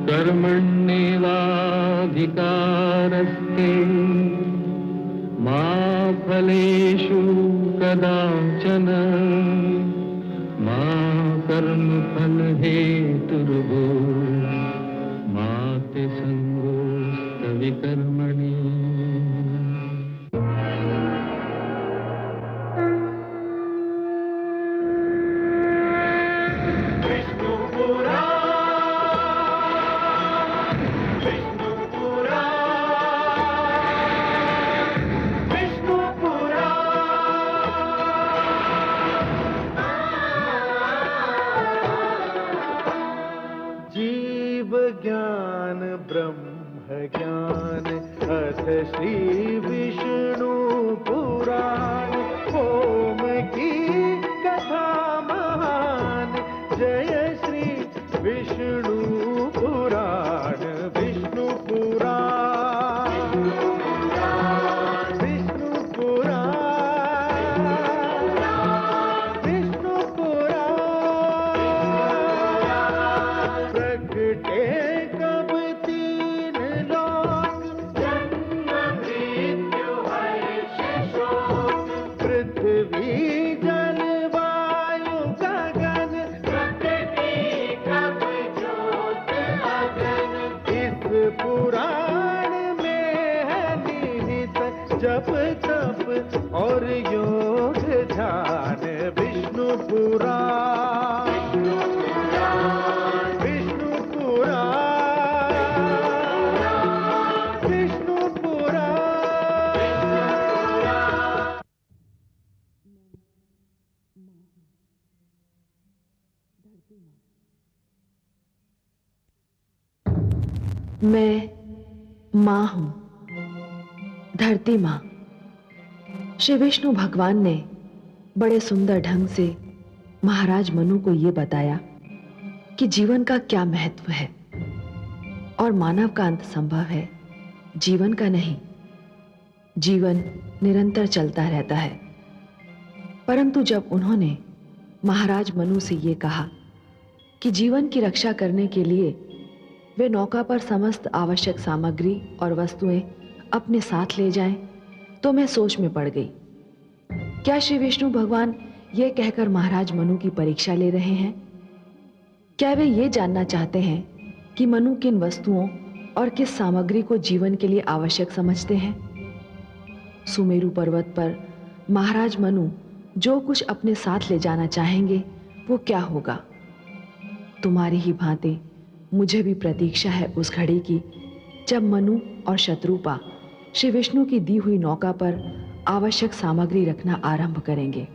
कर्मण्येवाधिकारस्ते मा फलेषु कदाचन मा कर्मफलहेतुर्भो मा ते संगोऽस्तविकर्मणि। ज्ञान ब्रह्म ज्ञान अथ श्री विष्णु पुराण ओम की कथा महान जय श्री विष्णु पुराण विष्णु पुराण विष्णु पुराण विष्णु पुराण प्रगटे जप तप और योग ध्यान विष्णु पुराण विष्णु पुराण विष्णु पुराण। मैं माँ हूँ, धरती माँ। श्री विष्णु भगवान ने बड़े सुंदर ढंग से महाराज मनु को यह बताया कि जीवन का क्या महत्व है और मानव का अंत संभव है, जीवन का नहीं। जीवन निरंतर चलता रहता है। परंतु जब उन्होंने महाराज मनु से यह कहा कि जीवन की रक्षा करने के लिए वे नौका पर समस्त आवश्यक सामग्री और वस्तुएं अपने साथ ले जाएं, तो मैं सोच में पड़ गई। क्या श्री विष्णु भगवान ये कहकर महाराज मनु की परीक्षा ले रहे हैं? क्या वे ये जानना चाहते हैं कि मनु किन वस्तुओं और किस सामग्री को जीवन के लिए आवश्यक समझते हैं? सुमेरु पर्वत पर महाराज मनु जो कुछ अपने साथ ले जाना चाहेंगे वो क्या होगा? तुम्हारी ही भांति मुझे भी प्रतीक्षा है उस घड़ी की जब मनु और शत्रुपा श्री विष्णु की दी हुई नौका पर आवश्यक सामग्री रखना आरंभ करेंगे।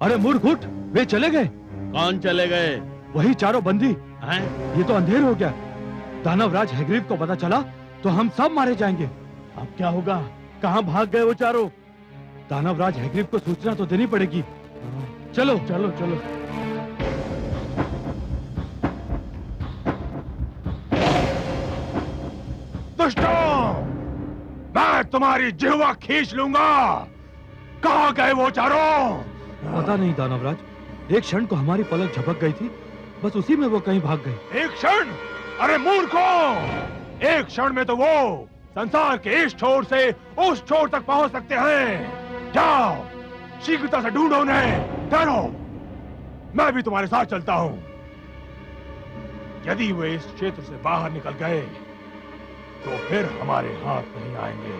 अरे मूर्ख उठ, वे चले गए। कौन चले गए? वही चारों बंदी। हैं? ये तो अंधेर हो गया। दानवराज हैग्रीव को पता चला तो हम सब मारे जाएंगे। अब क्या होगा? कहाँ भाग गए वो चारों? दानवराज हैग्रीव को सूचना तो देनी पड़ेगी। चलो चलो चलो। दुष्टों, मैं तुम्हारी जिह्वा खींच लूंगा। कहाँ गए वो चारों? पता नहीं दानवराज, एक क्षण को हमारी पलक झपक गई थी, बस उसी में वो कहीं भाग गए। एक क्षण? अरे मूर्खों, एक क्षण में तो वो संसार के इस छोर से उस छोर तक पहुंच सकते हैं। जाओ, शीघ्रता से ढूंढो उन्हें। ठहरो, मैं भी तुम्हारे साथ चलता हूं। यदि वे इस क्षेत्र से बाहर निकल गए तो फिर हमारे हाथ नहीं आएंगे,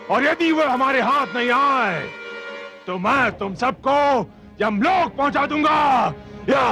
और यदि वे हमारे हाथ नहीं आए तो मैं तुम सबको यमलोक पहुंचा दूंगा। या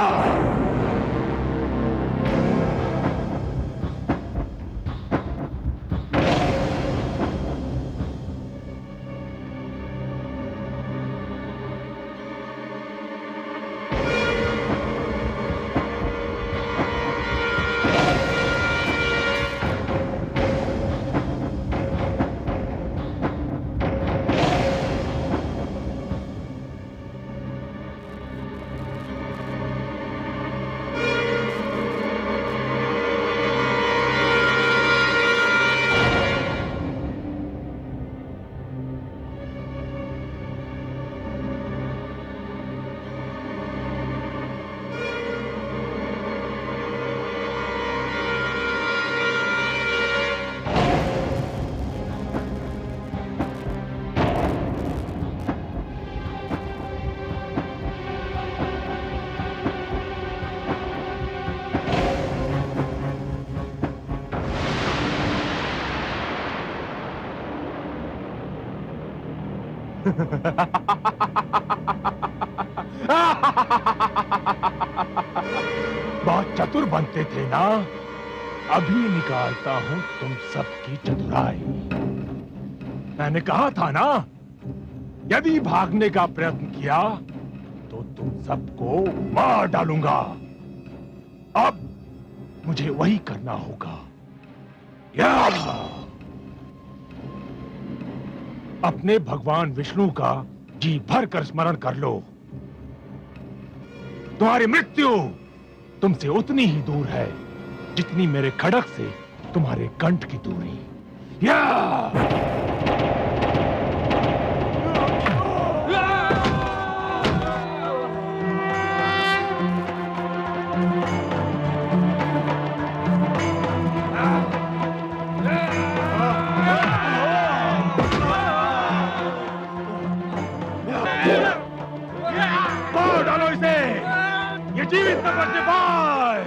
बहुत चतुर बनते थे ना। अभी निकालता हूं तुम सबकी चतुराई। मैंने कहा था ना, यदि भागने का प्रयत्न किया तो तुम सबको मार डालूंगा। अब मुझे वही करना होगा। या अपने भगवान विष्णु का जी भर कर स्मरण कर लो। तुम्हारी मृत्यु तुमसे उतनी ही दूर है जितनी मेरे खड़क से तुम्हारे कंठ की दूरी। या मार डालो इसे, ये जीवित न बचने पाए।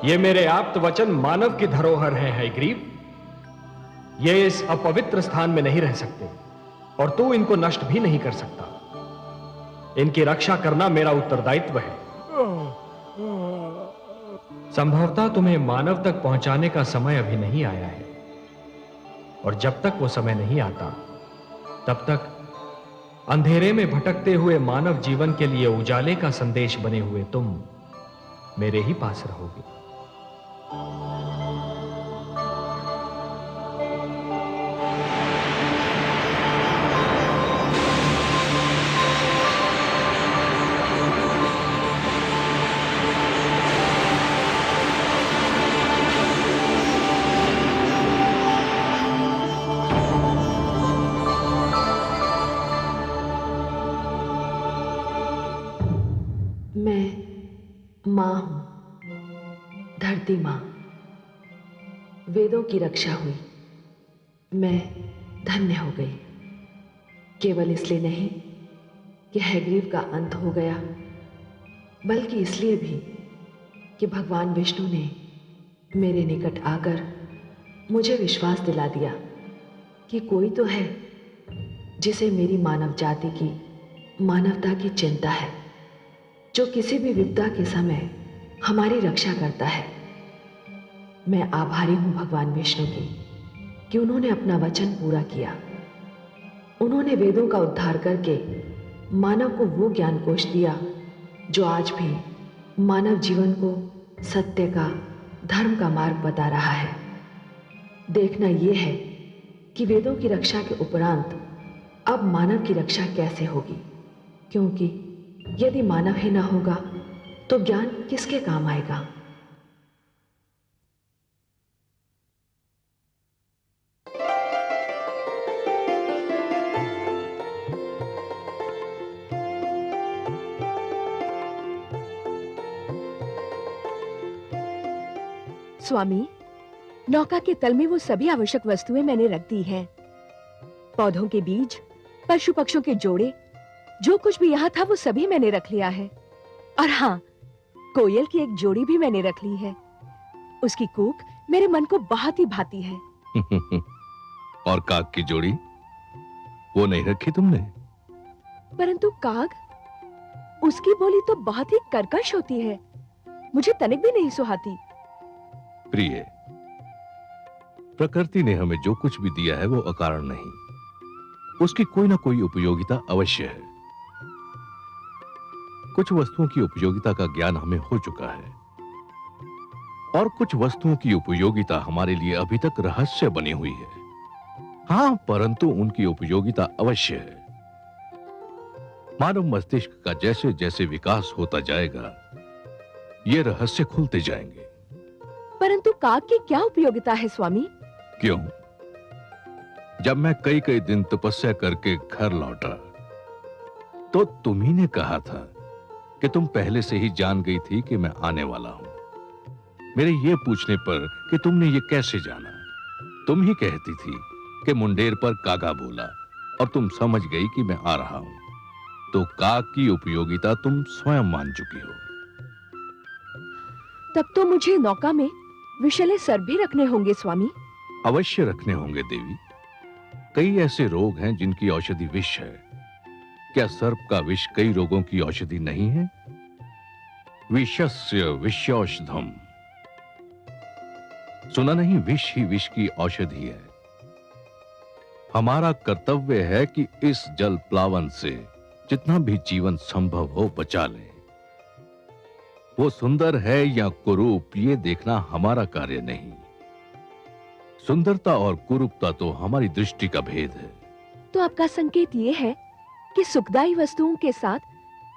ये मेरे आप्त वचन मानव की धरोहर हैं हयग्रीव। ये इस अपवित्र स्थान में नहीं रह सकते और तू इनको नष्ट भी नहीं कर सकता। इनकी रक्षा करना मेरा उत्तरदायित्व है। संभवतः तुम्हें मानव तक पहुंचाने का समय अभी नहीं आया है, और जब तक वो समय नहीं आता तब तक अंधेरे में भटकते हुए मानव जीवन के लिए उजाले का संदेश बने हुए तुम मेरे ही पास रहोगे। मां हूं, धरती मां। वेदों की रक्षा हुई, मैं धन्य हो गई। केवल इसलिए नहीं कि हयग्रीव का अंत हो गया, बल्कि इसलिए भी कि भगवान विष्णु ने मेरे निकट आकर मुझे विश्वास दिला दिया कि कोई तो है जिसे मेरी मानव जाति की, मानवता की चिंता है, जो किसी भी विपदा के समय हमारी रक्षा करता है। मैं आभारी हूं भगवान विष्णु की कि उन्होंने अपना वचन पूरा किया। उन्होंने वेदों का उद्धार करके मानव को वो ज्ञान कोश दिया जो आज भी मानव जीवन को सत्य का, धर्म का मार्ग बता रहा है। देखना यह है कि वेदों की रक्षा के उपरांत अब मानव की रक्षा कैसे होगी, क्योंकि यदि मानव ही ना होगा तो ज्ञान किसके काम आएगा। स्वामी, नौका के तल में वो सभी आवश्यक वस्तुएं मैंने रख दी हैं। पौधों के बीज, पशु पक्षियों के जोड़े, जो कुछ भी यहाँ था वो सभी मैंने रख लिया है। और हाँ, कोयल की एक जोड़ी भी मैंने रख ली है। उसकी कूक मेरे मन को बहुत ही भाती है। और काग की जोड़ी वो नहीं रखी तुमने? परंतु काग, उसकी बोली तो बहुत ही कर्कश होती है, मुझे तनिक भी नहीं सुहाती। प्रिय, प्रकृति ने हमें जो कुछ भी दिया है वो अकारण नहीं, उसकी कोई ना कोई उपयोगिता अवश्य है। कुछ वस्तुओं की उपयोगिता का ज्ञान हमें हो चुका है और कुछ वस्तुओं की उपयोगिता हमारे लिए अभी तक रहस्य बनी हुई है। हां, परंतु उनकी उपयोगिता अवश्य है। मानव मस्तिष्क का जैसे जैसे विकास होता जाएगा, ये रहस्य खुलते जाएंगे। परंतु काग की क्या उपयोगिता है स्वामी? क्यों? जब मैं कई कई दिन तपस्या करके घर लौटा तो तुम्ही ने कहा था कि तुम पहले से ही जान गई थी कि मैं आने वाला हूं। मेरे ये पूछने पर कि तुमने ये कैसे जाना, तुम ही कहती थी कि मुंडेर पर कागा बोला और तुम समझ गई कि मैं आ रहा हूं। तो काग की उपयोगिता तुम स्वयं मान चुकी हो। तब तो मुझे नौका में विषैले सर्प भी रखने होंगे स्वामी। अवश्य रखने होंगे देवी। कई ऐसे रोग हैं जिनकी औषधि विष है। क्या सर्प का विष कई रोगों की औषधि नहीं है? विषस्य विषौषधम। सुना नहीं? विष ही विष की औषधि है। हमारा कर्तव्य है कि इस जल प्लावन से जितना भी जीवन संभव हो बचा लें। वो सुंदर है या कुरूप, ये देखना हमारा कार्य नहीं। सुंदरता और कुरूपता तो हमारी दृष्टि का भेद है। तो आपका संकेत ये है कि सुखदायी वस्तुओं के साथ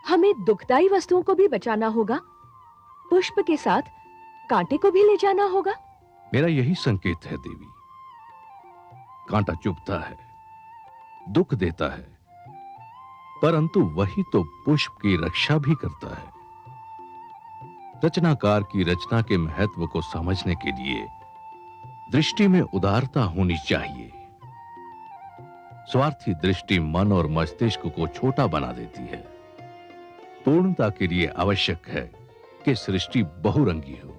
हमें दुखदायी वस्तुओं को भी बचाना होगा, पुष्प के साथ कांटे को भी ले जाना होगा। मेरा यही संकेत है देवी। कांटा चुभता है, दुख देता है, परंतु वही तो पुष्प की रक्षा भी करता है। रचनाकार की रचना के महत्व को समझने के लिए दृष्टि में उदारता होनी चाहिए। स्वार्थी दृष्टि मन और मस्तिष्क को छोटा बना देती है। पूर्णता के लिए आवश्यक है कि सृष्टि बहुरंगी हो,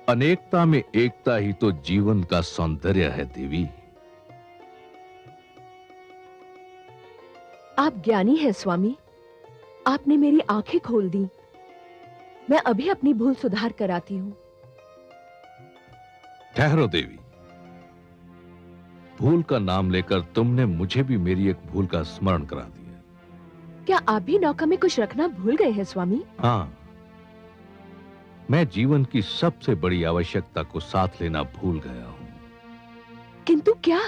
अनेकता में एकता ही तो जीवन का सौंदर्य है देवी। आप ज्ञानी हैं स्वामी, आपने मेरी आंखें खोल दी। मैं अभी अपनी भूल सुधार कर आती हूँ। ठहरो देवी, भूल का नाम लेकर तुमने मुझे भी मेरी एक भूल का स्मरण करा दिया। क्या आप भी नौका में कुछ रखना भूल गए हैं स्वामी? हाँ, मैं जीवन की सबसे बड़ी आवश्यकता को साथ लेना भूल गया हूं। किंतु क्या?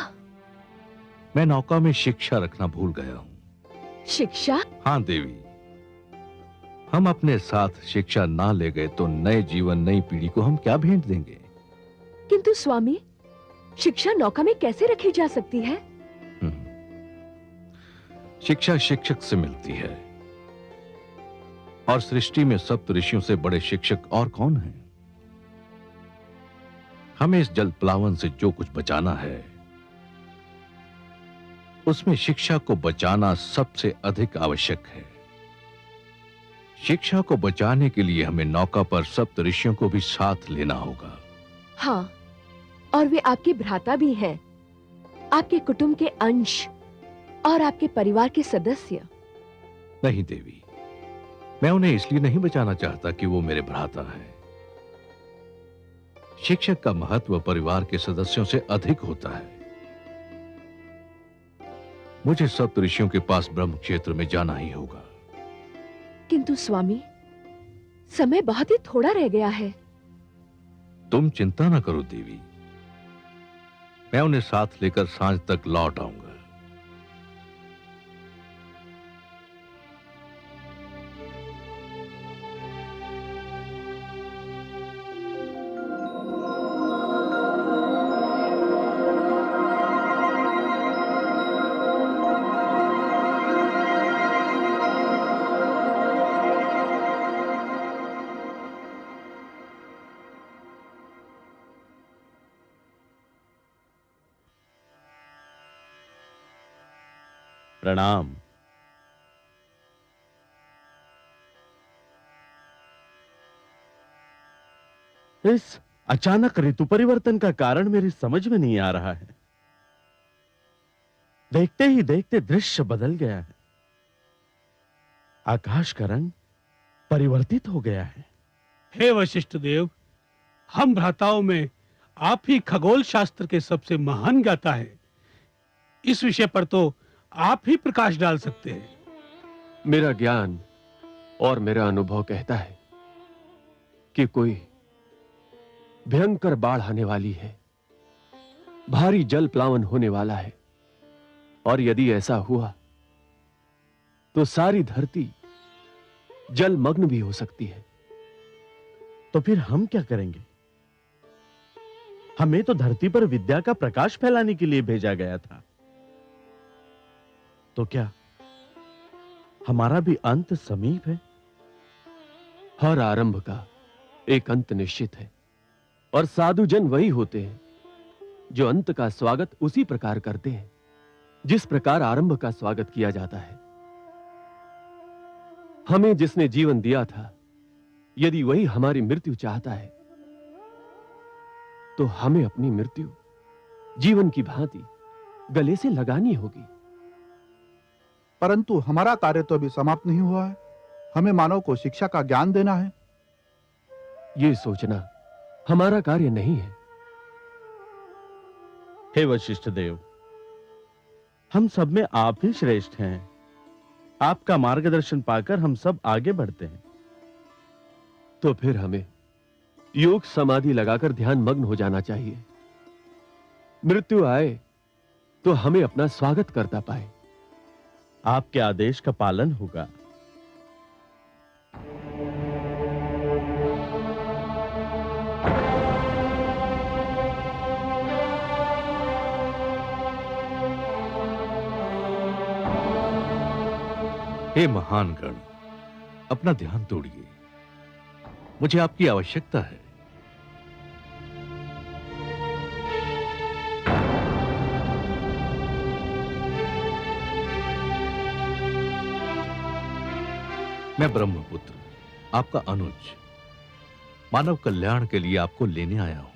मैं नौका में शिक्षा रखना भूल गया हूं। शिक्षा? हाँ देवी, हम अपने साथ शिक्षा ना ले गए तो नए जीवन, नई पीढ़ी को हम क्या भेंट देंगे? किंतु स्वामी, शिक्षा नौका में कैसे रखी जा सकती है? शिक्षा शिक्षक से मिलती है, और सृष्टि में सप्त ऋषियों से बड़े शिक्षक और कौन हैं? हमें इस जल प्लावन से जो कुछ बचाना है, उसमें शिक्षा को बचाना सबसे अधिक आवश्यक है। शिक्षा को बचाने के लिए हमें नौका पर सप्त ऋषियों को भी साथ लेना होगा। हाँ, और वे आपके भ्राता भी हैं, आपके कुटुंब के अंश और आपके परिवार के सदस्य। नहीं देवी, मैं उन्हें इसलिए नहीं बचाना चाहता कि वो मेरे भ्राता हैं। शिक्षक का महत्व परिवार के सदस्यों से अधिक होता है। मुझे सप्त ऋषियों के पास ब्रह्म क्षेत्र में जाना ही होगा। किंतु स्वामी, समय बहुत ही थोड़ा रह गया है। तुम चिंता न करो देवी, मैं उन्हें साथ लेकर सांझ तक लौट आऊंगा। प्रणाम। इस अचानक ऋतु परिवर्तन का कारण मेरी समझ में नहीं आ रहा है। देखते ही देखते दृश्य बदल गया है। आकाश का रंग परिवर्तित हो गया है। हे वशिष्ठ देव, हम भ्राताओं में आप ही खगोल शास्त्र के सबसे महान ज्ञाता है। इस विषय पर तो आप ही प्रकाश डाल सकते हैं। मेरा ज्ञान और मेरा अनुभव कहता है कि कोई भयंकर बाढ़ आने वाली है, भारी जल प्लावन होने वाला है, और यदि ऐसा हुआ तो सारी धरती जलमग्न भी हो सकती है। तो फिर हम क्या करेंगे? हमें तो धरती पर विद्या का प्रकाश फैलाने के लिए भेजा गया था। तो क्या हमारा भी अंत समीप है? हर आरंभ का एक अंत निश्चित है, और साधुजन वही होते हैं जो अंत का स्वागत उसी प्रकार करते हैं जिस प्रकार आरंभ का स्वागत किया जाता है। हमें जिसने जीवन दिया था, यदि वही हमारी मृत्यु चाहता है, तो हमें अपनी मृत्यु जीवन की भांति गले से लगानी होगी। परंतु हमारा कार्य तो अभी समाप्त नहीं हुआ है। हमें मानव को शिक्षा का ज्ञान देना है। यह सोचना हमारा कार्य नहीं है। हे वशिष्ठ देव, हम सब में आप ही श्रेष्ठ हैं। आपका मार्गदर्शन पाकर हम सब आगे बढ़ते हैं। तो फिर हमें योग समाधि लगाकर ध्यान मग्न हो जाना चाहिए। मृत्यु आए तो हमें अपना स्वागत करता पाए। आपके आदेश का पालन होगा। हे महान गण, अपना ध्यान तोड़िए, मुझे आपकी आवश्यकता है। मैं ब्रह्मपुत्र, आपका अनुज, मानव कल्याण के लिए आपको लेने आया हूं।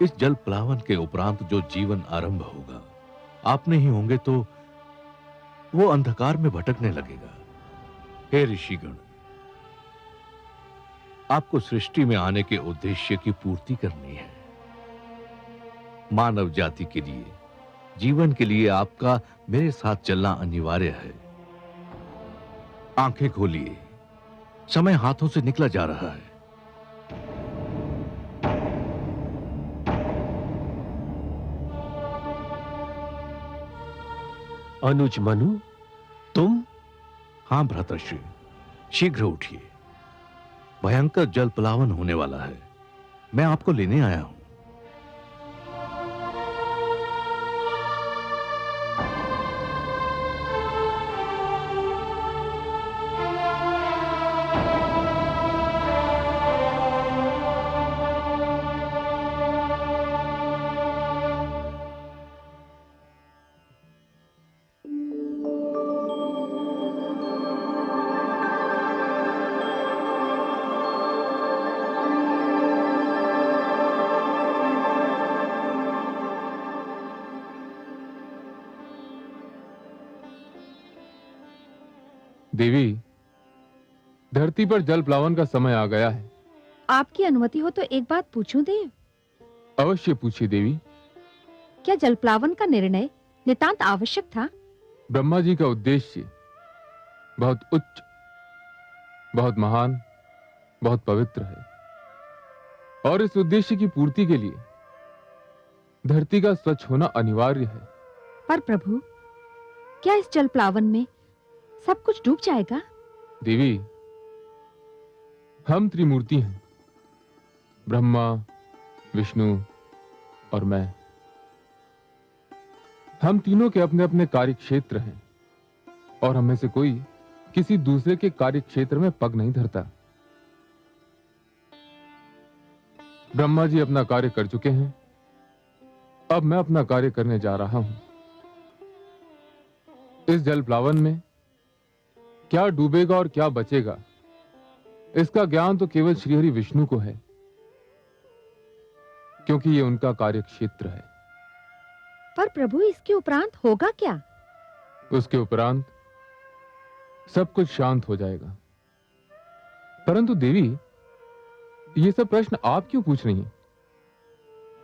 इस जल प्लावन के उपरांत जो जीवन आरंभ होगा, आप नहीं होंगे तो वो अंधकार में भटकने लगेगा। हे ऋषिगण, आपको सृष्टि में आने के उद्देश्य की पूर्ति करनी है। मानव जाति के लिए, जीवन के लिए आपका मेरे साथ चलना अनिवार्य है। आंखें खोलिए, समय हाथों से निकला जा रहा है। अनुज मनु, तुम? हां भ्रातृश्री, शीघ्र उठिए। भयंकर जल प्लावन होने वाला है। मैं आपको लेने आया हूं। देवी, धरती पर जल प्लावन का समय आ गया है। आपकी अनुमति हो तो एक बात पूछूं देव? अवश्य पूछिए देवी। क्या जल प्लावन का निर्णय नितांत आवश्यक था? ब्रह्मा जी का उद्देश्य बहुत उच्च, बहुत महान, बहुत पवित्र है, और इस उद्देश्य की पूर्ति के लिए धरती का स्वच्छ होना अनिवार्य है। पर प्रभु, क्या इस जल प्लावन में सब कुछ डूब जाएगा? देवी, हम त्रिमूर्ति हैं, ब्रह्मा, विष्णु और मैं। हम तीनों के अपने अपने कार्य क्षेत्र हैं, और हमें से कोई किसी दूसरे के कार्य क्षेत्र में पग नहीं धरता। ब्रह्मा जी अपना कार्य कर चुके हैं, अब मैं अपना कार्य करने जा रहा हूं। इस जल प्लावन में क्या डूबेगा और क्या बचेगा, इसका ज्ञान तो केवल श्रीहरि विष्णु को है, क्योंकि ये उनका कार्य क्षेत्र है। पर प्रभु, इसके उपरांत होगा क्या? उसके उपरांत सब कुछ शांत हो जाएगा। परंतु देवी, ये सब प्रश्न आप क्यों पूछ रही हैं?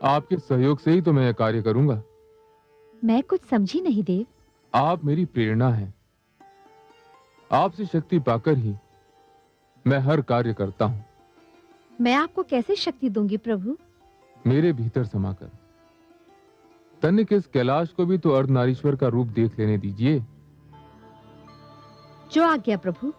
आपके सहयोग से ही तो मैं यह कार्य करूंगा। मैं कुछ समझी नहीं देव। आप मेरी प्रेरणा हैं। आपसे शक्ति पाकर ही मैं हर कार्य करता हूं। मैं आपको कैसे शक्ति दूंगी प्रभु? मेरे भीतर समाकर। तनिक इस कैलाश को भी तो अर्धनारीश्वर का रूप देख लेने दीजिए। जो आज्ञा प्रभु।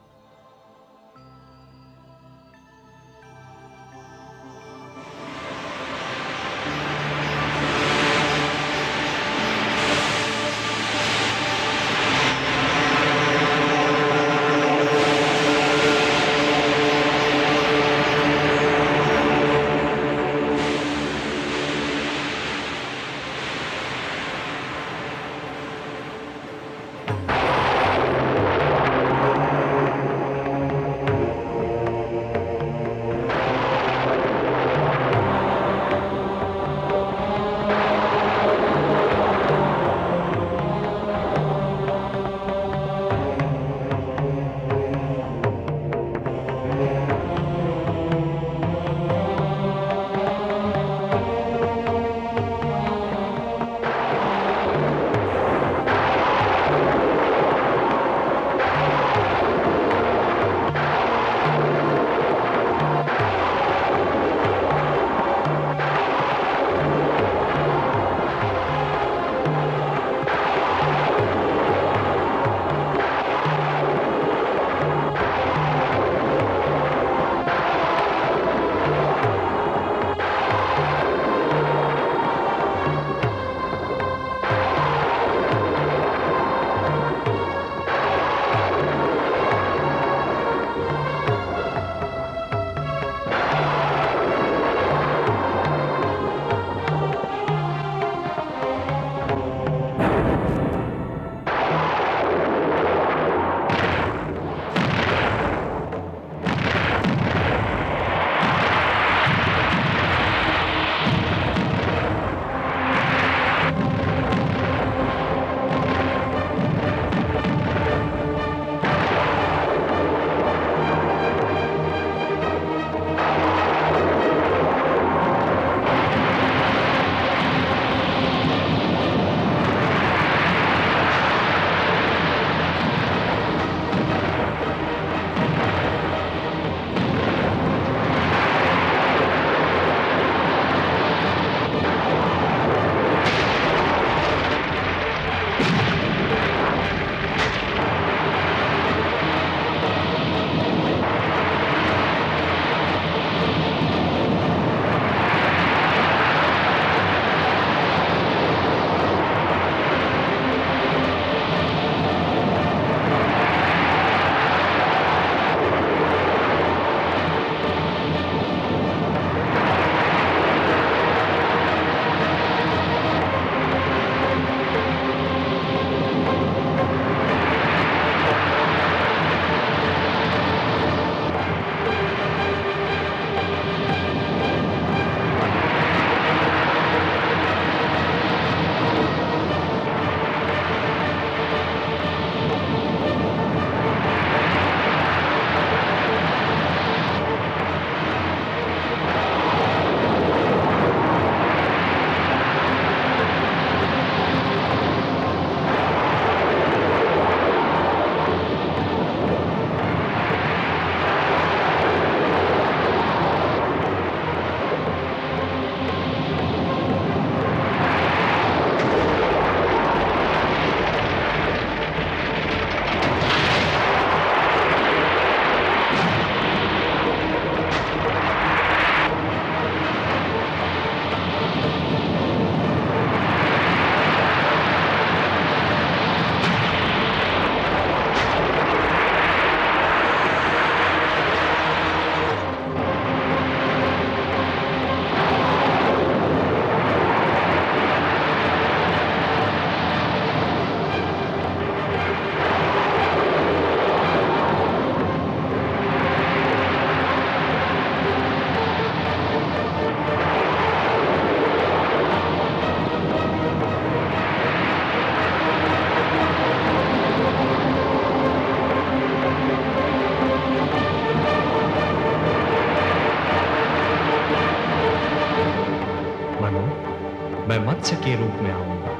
मत्स्य के रूप में आऊंगा।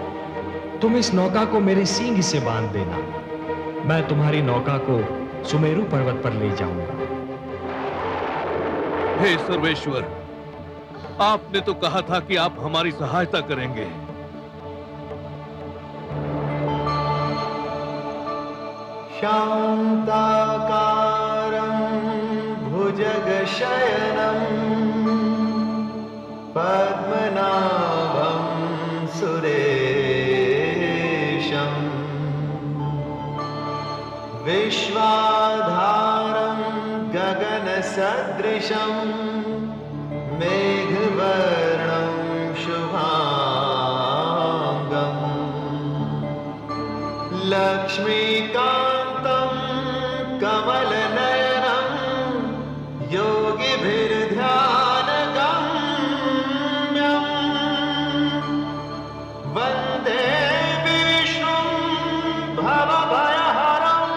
तुम इस नौका को मेरे सींग से बांध देना। मैं तुम्हारी नौका को सुमेरु पर्वत पर ले जाऊंगा। हे सर्वेश्वर, आपने तो कहा था कि आप हमारी सहायता करेंगे। शान्ताकारं भुजगशयनं पद्मनाभं सुरेशं विश्वाधारं गगनसदृशं मेघवर्णं शुभांगं लक्ष्मीकान्तं कमलनयनं योगिभिर्ध्यानगम्यं वन्दे विष्णुं भवभयहरं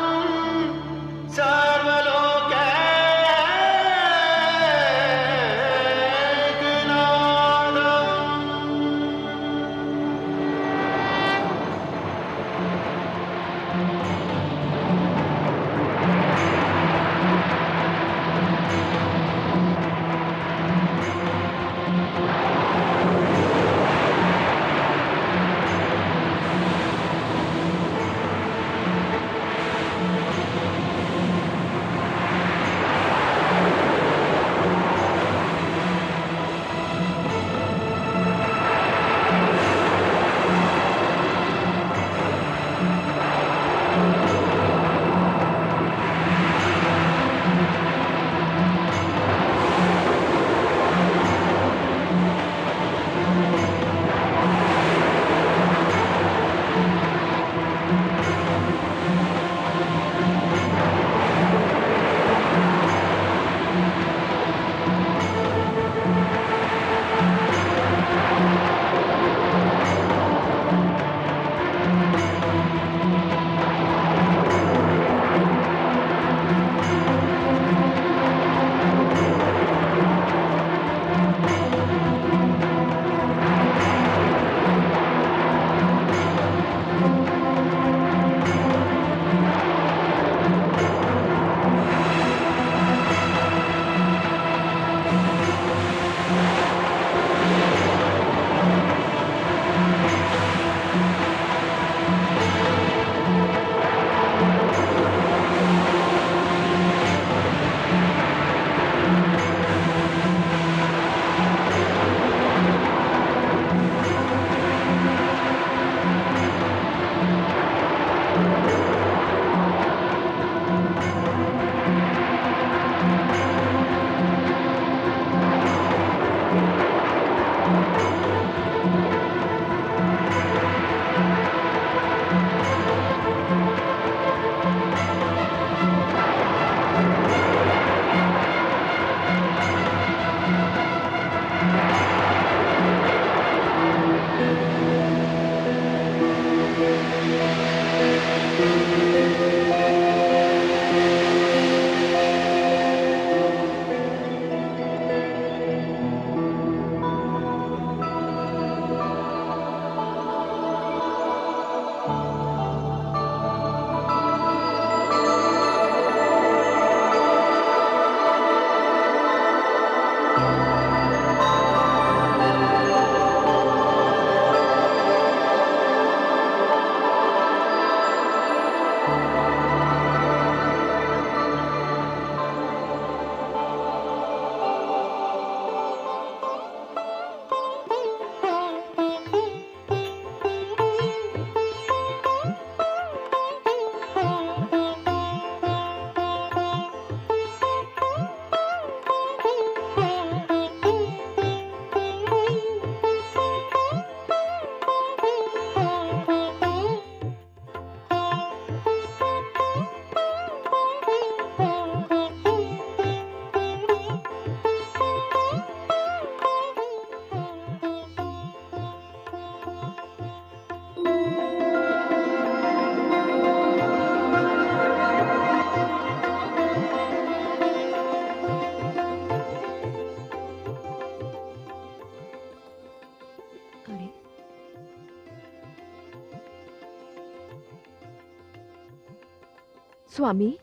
स्वामी,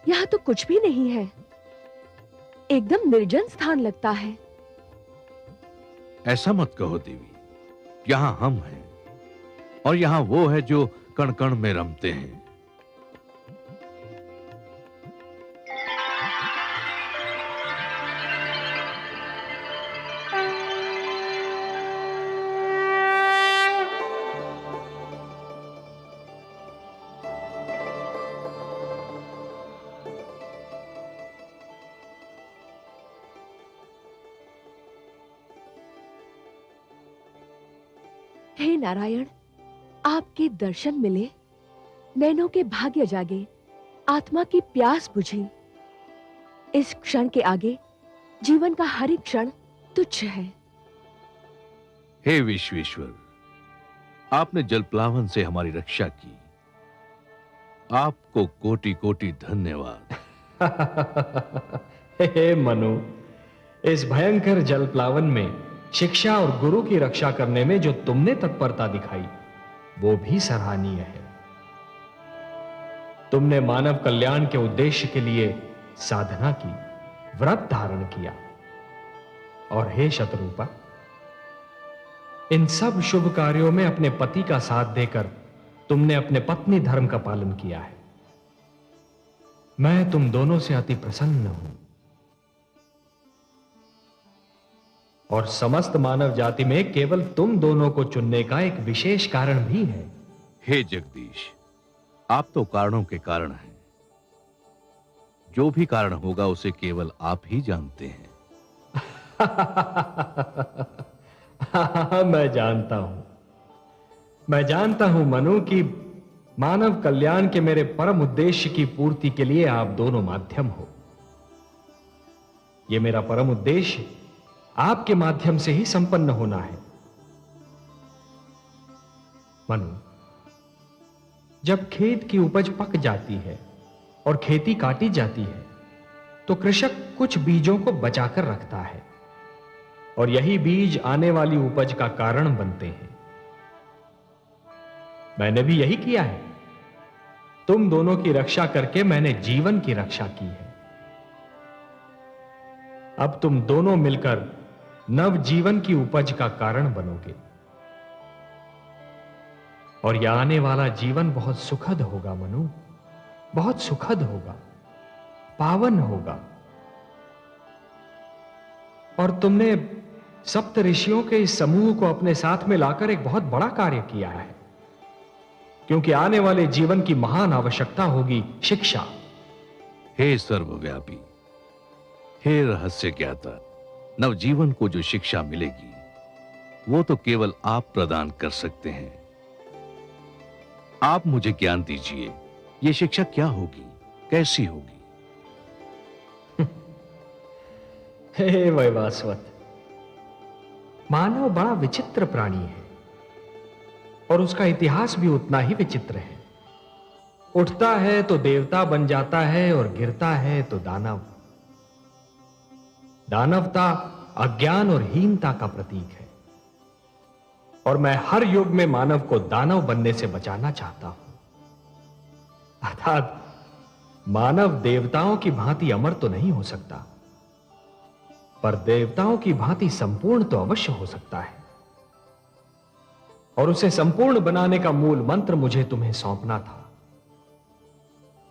यहाँ तो कुछ भी नहीं है, एकदम निर्जन स्थान लगता है। ऐसा मत कहो देवी, यहाँ हम हैं और यहाँ वो है जो कण कण में रमते हैं। हे नारायण, आपके दर्शन मिले, नैनों के भाग्य जागे, आत्मा की प्यास बुझी। इस क्षण के आगे जीवन का हर एक क्षण तुच्छ है। हे विश्वेश्वर, आपने जलप्लावन से हमारी रक्षा की, आपको कोटि कोटि धन्यवाद। हे मनु, इस भयंकर जलप्लावन में शिक्षा और गुरु की रक्षा करने में जो तुमने तत्परता दिखाई, वो भी सराहनीय है। तुमने मानव कल्याण के उद्देश्य के लिए साधना की, व्रत धारण किया, और हे शतरूपा, इन सब शुभ कार्यों में अपने पति का साथ देकर तुमने अपने पत्नी धर्म का पालन किया है। मैं तुम दोनों से अति प्रसन्न हूं, और समस्त मानव जाति में केवल तुम दोनों को चुनने का एक विशेष कारण भी है। हे जगदीश, आप तो कारणों के कारण हैं। जो भी कारण होगा उसे केवल आप ही जानते हैं। मैं जानता हूं मनु कि मानव कल्याण के मेरे परम उद्देश्य की पूर्ति के लिए आप दोनों माध्यम हो। यह मेरा परम उद्देश्य आपके माध्यम से ही संपन्न होना है। मनु, जब खेत की उपज पक जाती है और खेती काटी जाती है, तो कृषक कुछ बीजों को बचाकर रखता है, और यही बीज आने वाली उपज का कारण बनते हैं। मैंने भी यही किया है। तुम दोनों की रक्षा करके मैंने जीवन की रक्षा की है। अब तुम दोनों मिलकर नव जीवन की उपज का कारण बनोगे, और यह आने वाला जीवन बहुत सुखद होगा मनु, बहुत सुखद होगा, पावन होगा। और तुमने सप्त ऋषियों के इस समूह को अपने साथ में लाकर एक बहुत बड़ा कार्य किया है, क्योंकि आने वाले जीवन की महान आवश्यकता होगी शिक्षा। हे सर्वव्यापी, हे रहस्य ज्ञाता, नवजीवन को जो शिक्षा मिलेगी वो तो केवल आप प्रदान कर सकते हैं। आप मुझे ज्ञान दीजिए, ये शिक्षा क्या होगी, कैसी होगी? हे वैवास्वत, मानव बड़ा विचित्र प्राणी है, और उसका इतिहास भी उतना ही विचित्र है। उठता है तो देवता बन जाता है, और गिरता है तो दानव। दानवता अज्ञान और हीनता का प्रतीक है, और मैं हर युग में मानव को दानव बनने से बचाना चाहता हूं। अर्थात मानव देवताओं की भांति अमर तो नहीं हो सकता, पर देवताओं की भांति संपूर्ण तो अवश्य हो सकता है, और उसे संपूर्ण बनाने का मूल मंत्र मुझे तुम्हें सौंपना था।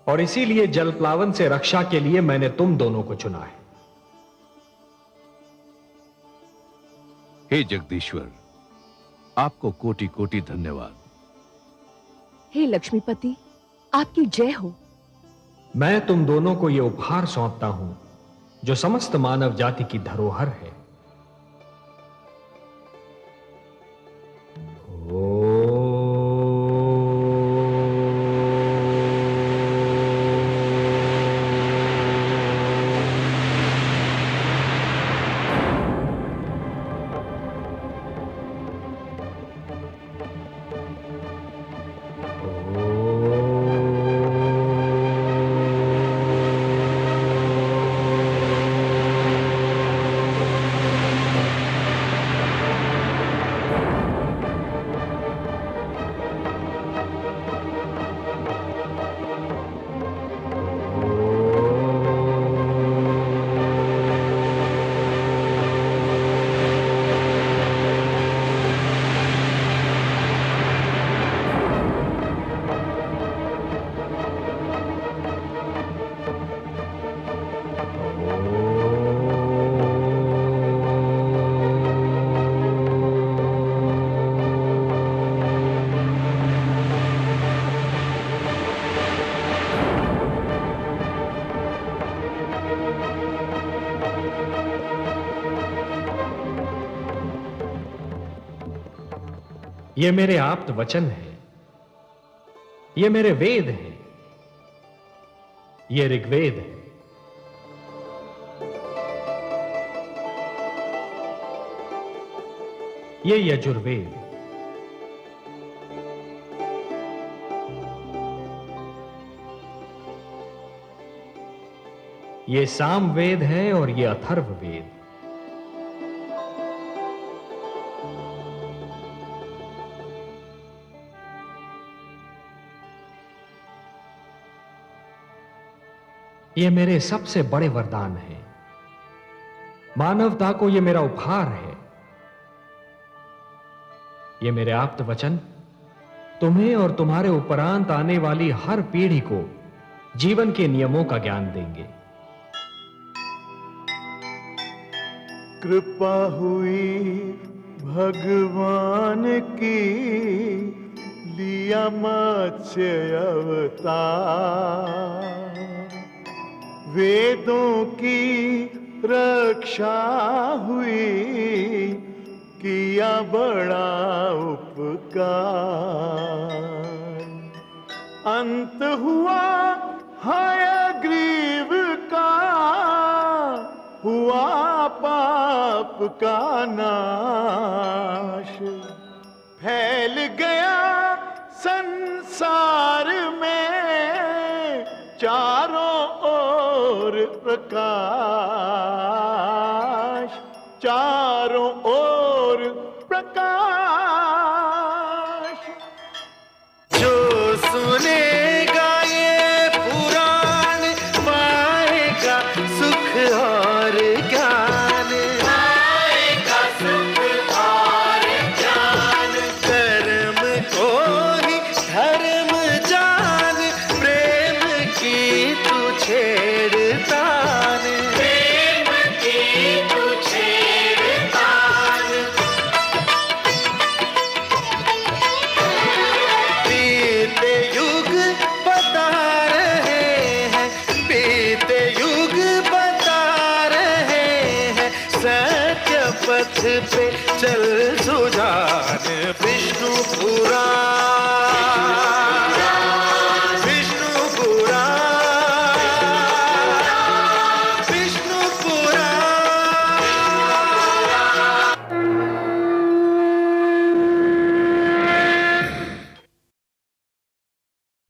और इसीलिए जलप्लावन से रक्षा के लिए मैंने तुम दोनों को चुना है। हे जगदीश्वर, आपको कोटि कोटि धन्यवाद। हे लक्ष्मीपति, आपकी जय हो। मैं तुम दोनों को यह उपहार सौंपता हूं जो समस्त मानव जाति की धरोहर है। ये मेरे आप्त वचन है, ये मेरे वेद हैं, ये ऋग्वेद है। ये यजुर्वेद, ये सामवेद है और ये अथर्ववेद। ये मेरे सबसे बड़े वरदान हैं। मानवता को ये मेरा उपहार है। ये मेरे आप्त वचन तुम्हें और तुम्हारे उपरांत आने वाली हर पीढ़ी को जीवन के नियमों का ज्ञान देंगे। कृपा हुई भगवान की, लिया मत्स्य अवतार, वेदों की रक्षा हुई, किया बड़ा उपकार। अंत हुआ हयग्रीव का, हुआ पाप का नाश, फैल गया संसार में चारों ओर प्रकाश, चारों ओर प्रकाश। जो सुनेगा ये पुराण पाएगा सुख और ज्ञान, पाएगा सुख और ज्ञान। कर्म को ही धर्म जान, प्रेम की तू छेड़तान, प्रेम की तू छेड़तान। बीते युग बता रहे हैं, बीते युग बता रहे हैं, सत्य पथ पे चल सुजान। विष्णु पुराण